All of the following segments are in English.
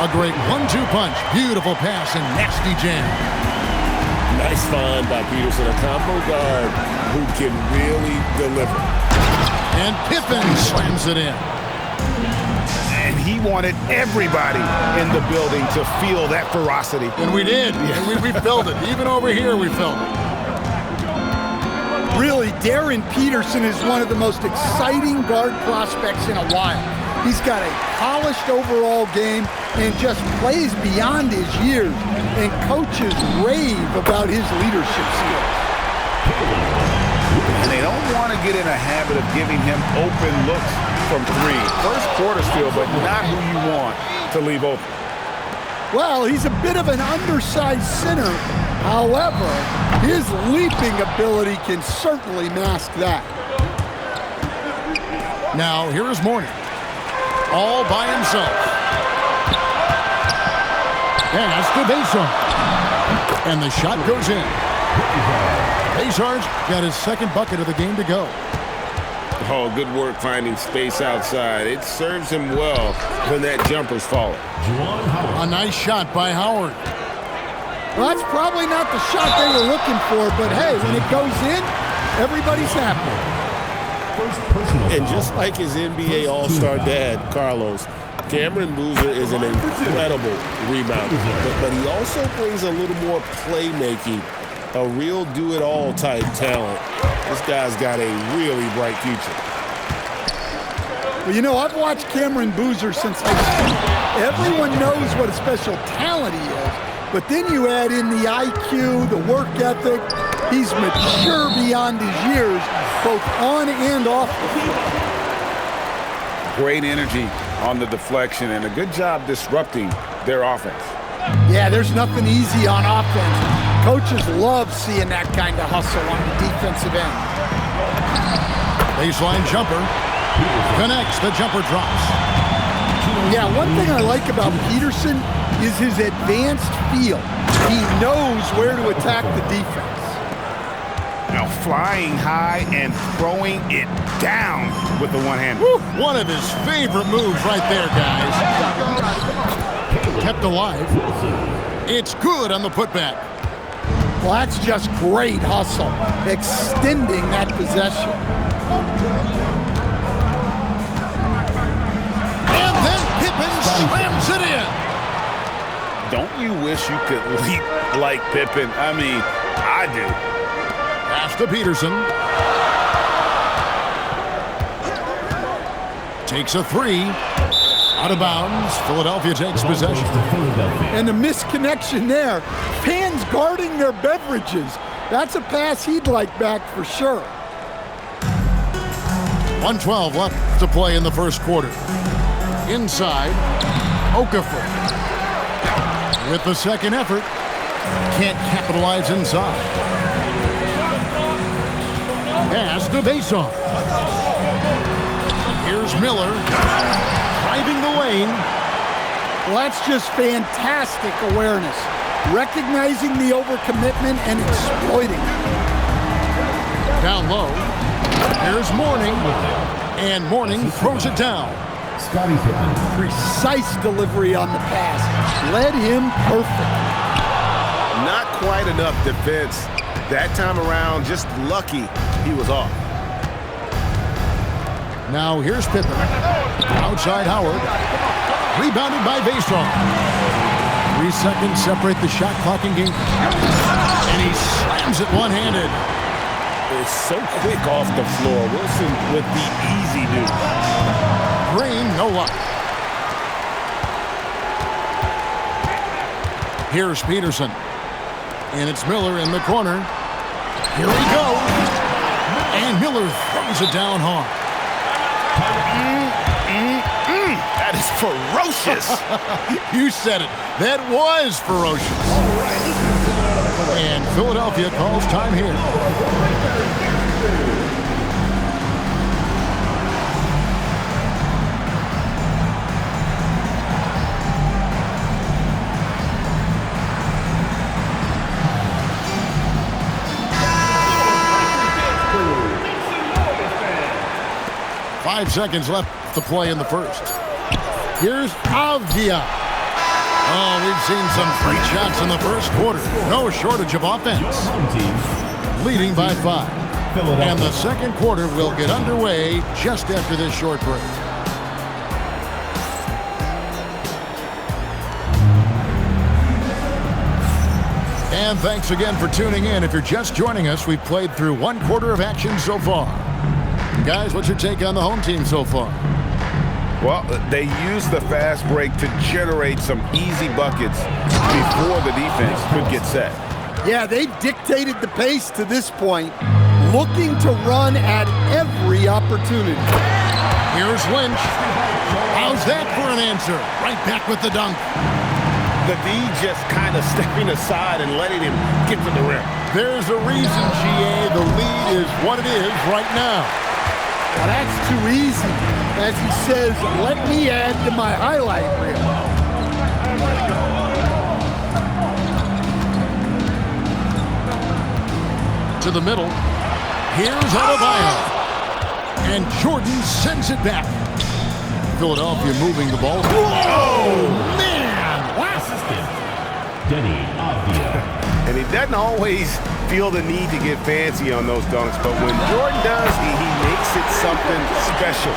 A great 1-2 punch. Beautiful pass and nasty jam. Nice find by Peterson, a combo guard who can really deliver. And Pippen slams it in. And he wanted everybody in the building to feel that ferocity. And we did. Yeah. And we felt it. Even over here, we felt it. Really, Darren Peterson is one of the most exciting guard prospects in a while. He's got a polished overall game and just plays beyond his years. And coaches rave about his leadership skills. And they don't want to get in a habit of giving him open looks from three. First quarter still, but not who you want to leave open. Well, he's a bit of an undersized center. However, his leaping ability can certainly mask that. Now, here is Mourning. All by himself. Pass to Baysar. And the shot goes in. Baysar's got his second bucket of the game to go. Oh, good work finding space outside. It serves him well when that jumper's falling. A nice shot by Howard. Well, that's probably not the shot they were looking for, but hey, when it goes in, everybody's happy. And just like his NBA All-Star dad, Carlos, Cameron Boozer is an incredible rebounder, but he also brings a little more playmaking, a real do-it-all type talent. This guy's got a really bright future. Well, you know, I've watched Cameron Boozer since high school. Everyone knows what a special talent he is, but then you add in the IQ, the work ethic. He's mature beyond his years, both on and off the field. Great energy on the deflection and a good job disrupting their offense. Yeah, there's nothing easy on offense. Coaches love seeing that kind of hustle on the defensive end. Baseline jumper. Connects. The jumper drops. Yeah, one thing I like about Peterson is his advanced feel. He knows where to attack the defense. Now flying high and throwing it down with the one-hand. One of his favorite moves right there, guys. Kept alive. It's good on the putback. Well, that's just great hustle, extending that possession. And then Pippen slams it in. Don't you wish you could leap like Pippen? I mean, I do. Pass to Peterson. Takes a three. Out of bounds. Philadelphia takes possession. And the misconnection there. Fans guarding their beverages. That's a pass he'd like back for sure. 1:12 left to play in the first quarter. Inside, Okafor. With the second effort, can't capitalize inside. Pass to Baysar. Here's Miller. Driving the lane. Well, that's just fantastic awareness. Recognizing the overcommitment and exploiting it. Down low. Here's Mourning. And Mourning throws it down. Precise delivery on the pass. Led him perfect. Not quite enough defense. That time around, just lucky he was off. Now here's Pippen. Outside Howard. Rebounded by Baysar. 3 seconds separate the shot clock and game. And he slams it one-handed. It's so quick off the floor. Wilson with the easy do. Green, no luck. Here's Peterson. And it's Miller in the corner. Here he goes. And Miller throws it down hard. That is ferocious. You said it. That was ferocious. And Philadelphia calls time here. Five seconds left to play in the first. Here's Avdia. Oh, we've seen some great shots in the first quarter. No shortage of offense. Leading by 5. And the second quarter will get underway just after this short break. And thanks again for tuning in. If you're just joining us, we've played through one quarter of action so far. Guys, what's your take on the home team so far? Well, they used the fast break to generate some easy buckets before the defense could get set. Yeah, they've dictated the pace to this point, looking to run at every opportunity. Here's Lynch. How's that for an answer? Right back with the dunk. The D just kind of stepping aside and letting him get to the rim. There's a reason, GA, the lead is what it is right now. Well, that's too easy. As he says, let me add to my highlight reel. To the middle. Here's Adebayo. And Jordan sends it back. Philadelphia moving the ball. Oh, man! Denny Avdia. And he doesn't always feel the need to get fancy on those dunks, but when Jordan does, he makes it something special,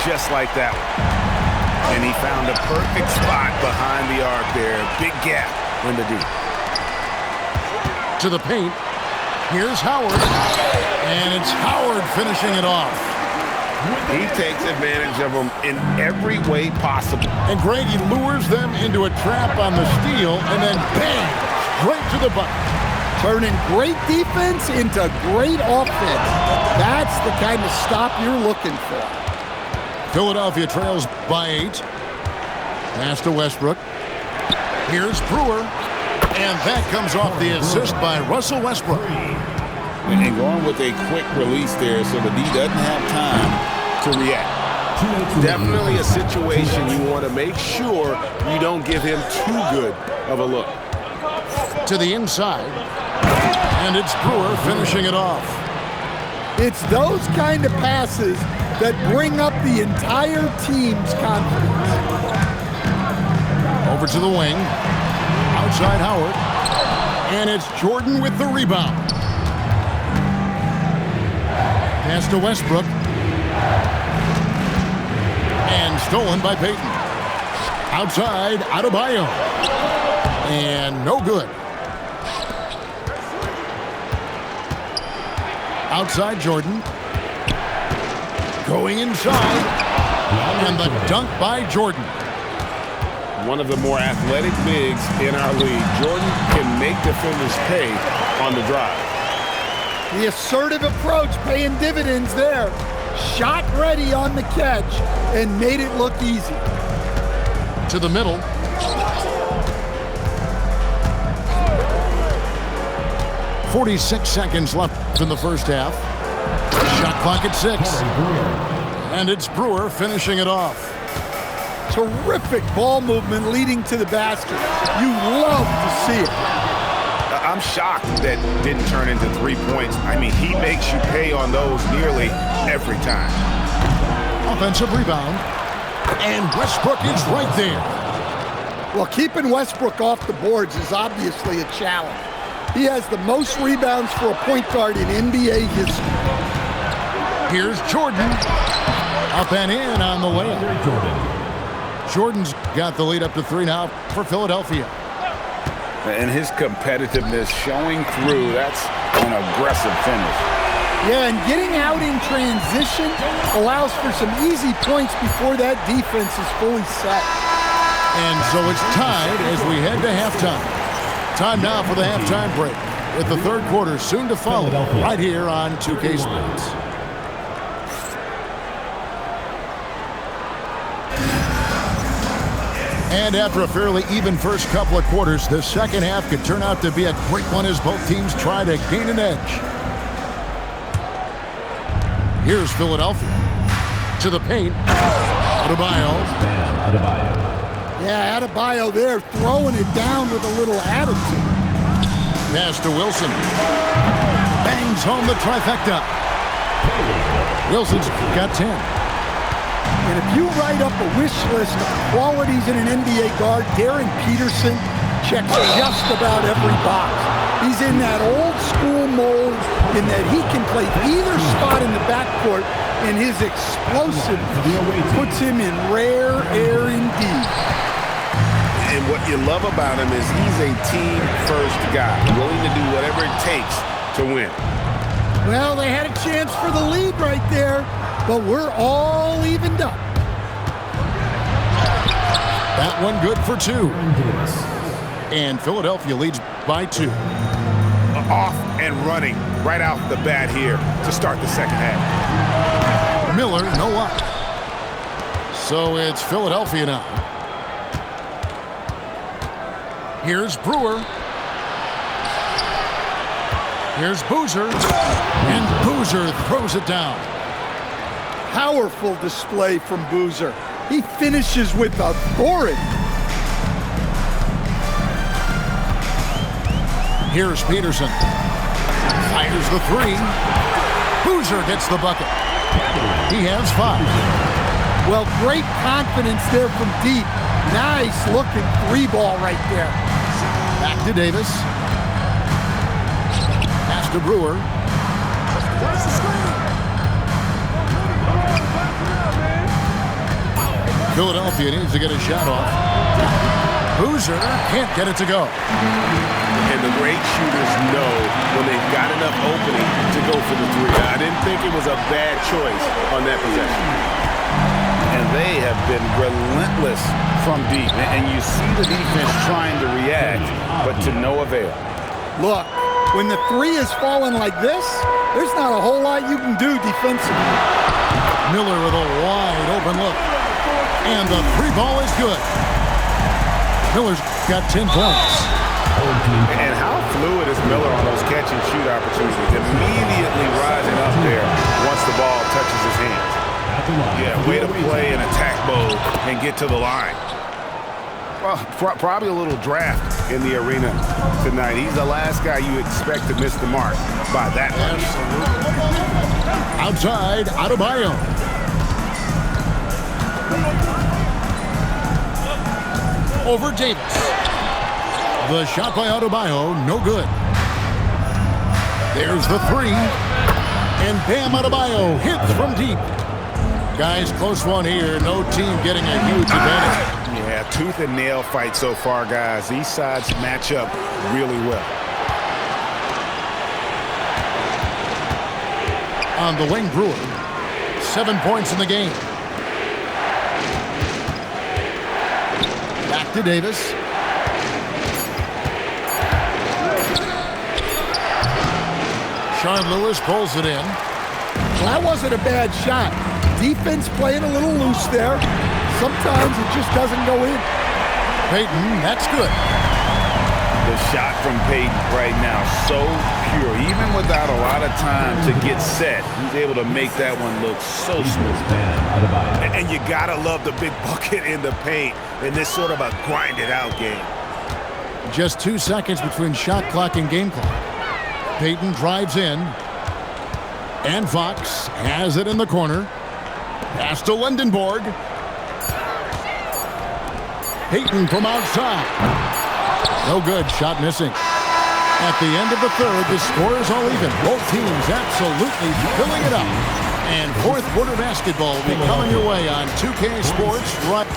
just like that one. And he found a perfect spot behind the arc there. Big gap in the D. To the paint. Here's Howard. And it's Howard finishing it off. He takes advantage of them in every way possible. And Greg, he lures them into a trap on the steal, and then bang, straight to the bucket. Turning great defense into great offense. That's the kind of stop you're looking for. Philadelphia trails by 8. Pass to Westbrook. Here's Brewer. And that comes off the assist by Russell Westbrook. And going with a quick release there so the D doesn't have time to react. Definitely a situation you want to make sure you don't give him too good of a look. To the inside. And it's Brewer finishing it off. It's those kind of passes that bring up the entire team's confidence. Over to the wing. Outside Howard. And it's Jordan with the rebound. Pass to Westbrook. And stolen by Payton. Outside, Adebayo. And no good. Outside Jordan. Going inside. And the dunk by Jordan. One of the more athletic bigs in our league. Jordan can make defenders pay on the drive. The assertive approach paying dividends there. Shot ready on the catch and made it look easy. To the middle. .46 seconds left in the first half. Shot clock at 6. And it's Brewer finishing it off. Terrific ball movement leading to the basket. You love to see it. I'm shocked that didn't turn into 3 points. I mean, he makes you pay on those nearly every time. Offensive rebound. And Westbrook is right there. Well, keeping Westbrook off the boards is obviously a challenge. He has the most rebounds for a point guard in NBA history. Here's Jordan. Up and in on the layup. Jordan's got the lead up to 3 now for Philadelphia. And his competitiveness showing through. That's an aggressive finish. Yeah, and getting out in transition allows for some easy points before that defense is fully set. And so it's tied as we head to halftime. Time now for the halftime break, with the third quarter soon to follow right here on 2K Sports. And after a fairly even first couple of quarters, the second half could turn out to be a great one as both teams try to gain an edge. Here's Philadelphia. To the paint. Adebayo. Yeah, Adebayo there throwing it down with a little attitude. Pass to Wilson. Bangs home the trifecta. Wilson's got 10. And if you write up a wish list of qualities in an NBA guard, Darren Peterson checks just about every box. He's in that old school mold in that he can play either spot in the backcourt, and his explosiveness puts him in rare air indeed. And what you love about him is he's a team-first guy, willing to do whatever it takes to win. Well, they had a chance for the lead right there, but we're all evened up. That one good for 2. And Philadelphia leads by 2. Off and running right out the bat here to start the second half. Miller, no up. So it's Philadelphia now. Here's Brewer. Here's Boozer. And Boozer throws it down. Powerful display from Boozer. He finishes with authority. Here's Peterson. Fires the 3. Boozer gets the bucket. He has 5. Well, great confidence there from deep. Nice looking 3-ball right there. Back to Davis. Pass to Brewer. Philadelphia needs to get a shot off. Boozer can't get it to go. And the great shooters know when they've got enough opening to go for the 3. I didn't think it was a bad choice on that possession. And they have been relentless from deep. And you see the defense trying to react, but to no avail. Look, when the 3 is falling like this, there's not a whole lot you can do defensively. Miller with a wide open look. And the 3-ball is good. Miller's got 10 points. And how fluid is Miller on those catch-and-shoot opportunities? Immediately rising up there once the ball touches his hands. Yeah, way to play in attack mode and get to the line. Well, probably a little draft in the arena tonight. He's the last guy you expect to miss the mark by that much. Outside, Adebayo. Over Davis. The shot by Adebayo, no good. There's the 3. And Bam Adebayo hits from deep. Guys, close one here. No team getting a huge advantage. Yeah, tooth and nail fight so far, guys. These sides match up really well. On the wing, Brewer. 7 points in the game. Back to Davis. Sean Lewis pulls it in. Well, that wasn't a bad shot. Defense playing a little loose there. Sometimes it just doesn't go in. Payton, that's good. The shot from Payton right now, so pure. Even without a lot of time to get set, he's able to make that one look so smooth. And you gotta love the big bucket in the paint in this sort of a grind-it-out game. Just 2 seconds between shot clock and game clock. Payton drives in. And Fox has it in the corner. Pass to Lindenborg. Payton from outside. No good. Shot missing. At the end of the 3rd, the score is all even. Both teams absolutely filling it up. And 4th quarter basketball will be coming your way on 2K Sports right.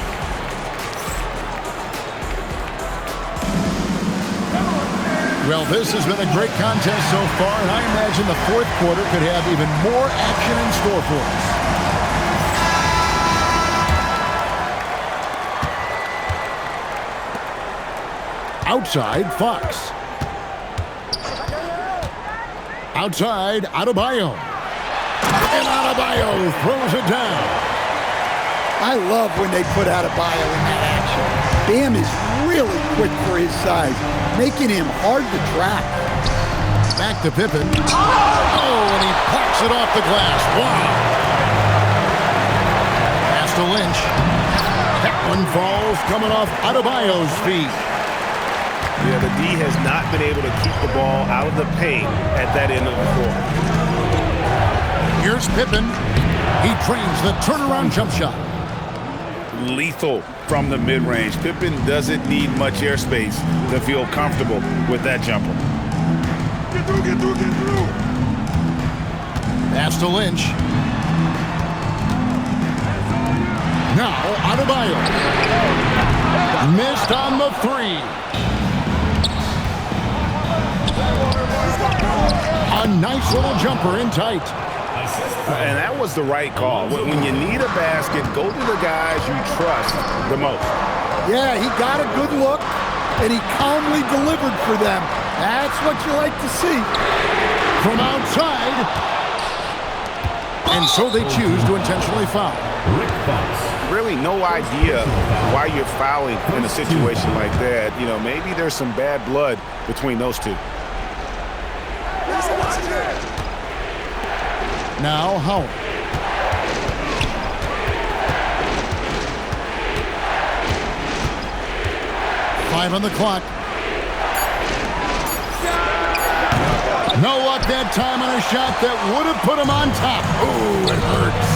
Well, this has been a great contest so far, and I imagine the 4th quarter could have even more action in store for us. Outside, Fox. Outside, Adebayo. And Adebayo throws it down. I love when they put Adebayo in that action. Bam is really quick for his size, making him hard to track. Back to Pippen. Oh, and he pops it off the glass. Wow. Pass to Lynch. That one falls coming off Adebayo's feet. Yeah, the D has not been able to keep the ball out of the paint at that end of the court. Here's Pippen. He trains the turnaround jump shot. Lethal from the mid-range. Pippen doesn't need much airspace to feel comfortable with that jumper. Get through, get through, get through. Pass to Lynch. Now, Adebayo. Missed on the three. A nice little jumper in tight. And that was the right call. When you need a basket, go to the guys you trust the most. Yeah, he got a good look, and he calmly delivered for them. That's what you like to see. From outside. And so they choose to intentionally foul. Really no idea why you're fouling in a situation like that. You know, maybe there's some bad blood between those two. Now Howard. Five on the clock. No luck that time on a shot that would have put him on top. Oh, it hurts.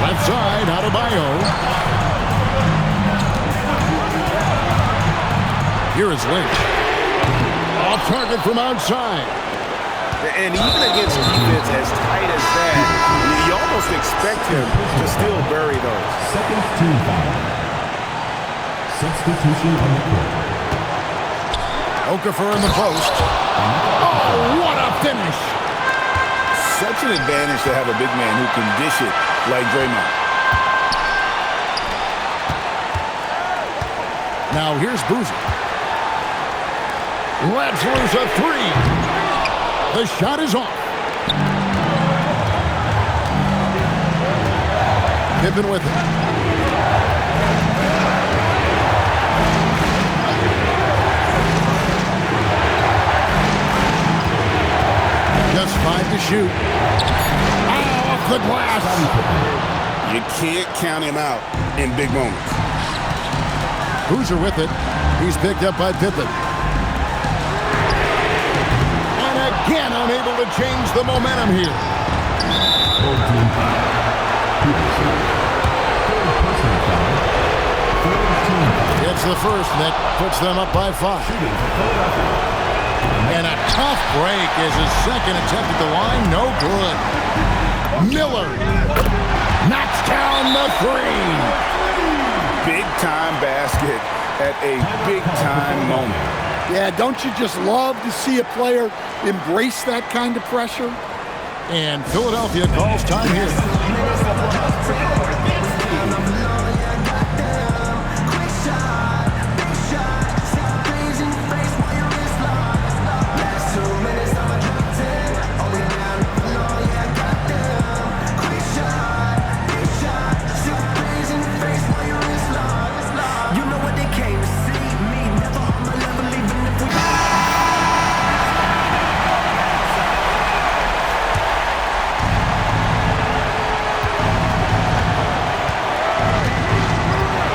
Left side, Adebayo. Here is Lynch. Off target from outside. And even against defense as tight as that, you almost expect him to still bury those. Second team foul. Substitution on the court. Okafor in the post. Oh, what a finish. Such an advantage to have a big man who can dish it like Draymond. Now here's Boozer. Lets loose a three. The shot is off. Pippen with it. Just 5 to shoot. Oh, off the glass. You can't count him out in big moments. Boozer with it. He's picked up by Pippen. And again, unable to change the momentum here. It's the first that puts them up by 5. And a tough break is his second attempt at the line. No good. Miller knocks down the three. Big-time basket at a big-time moment. Yeah, don't you just love to see a player embrace that kind of pressure? And Philadelphia calls time here.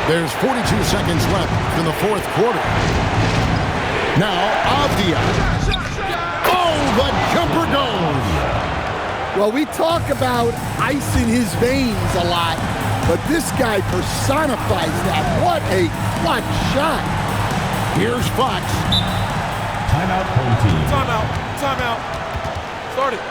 There's 42 seconds left in the fourth quarter. Now, Avdia. Oh, the jumper goes. Well, we talk about ice in his veins a lot, but this guy personifies that. What a clutch shot. Here's Fox. Timeout, home team. Timeout. Timeout. Start it.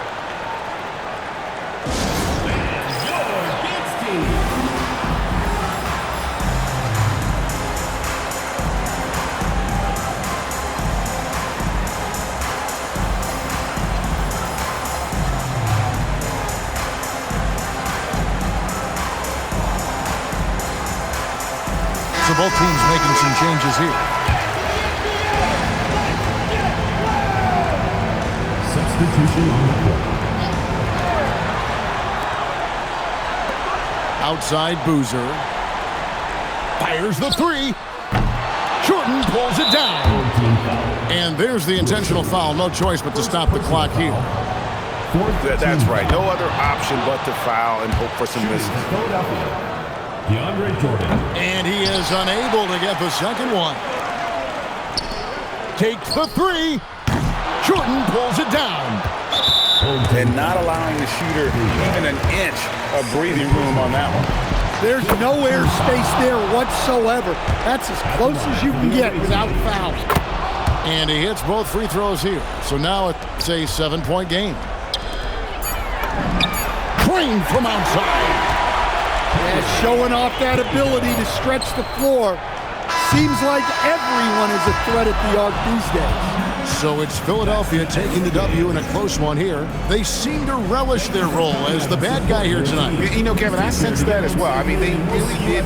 So both teams making some changes here. Substitution on the court. Outside Boozer. Fires the three. Jordan pulls it down. And there's the intentional foul. No choice but to stop the clock here. That's right. No other option but to foul and hope for some misses. Philadelphia. DeAndre Jordan. And he is unable to get the second one. Takes the three. Jordan pulls it down. and not allowing the shooter even an inch of breathing room on that one. There's no air space there whatsoever. That's as close as you can get without fouls. And he hits both free throws here. So now it's a 7-point game. Green from outside. Yeah, showing off that ability to stretch the floor. Seems like everyone is a threat at the arc these days. So it's Philadelphia taking the W in a close one here. They seem to relish their role as the bad guy here tonight. You know, Kevin, I sense that as well. I mean, they really did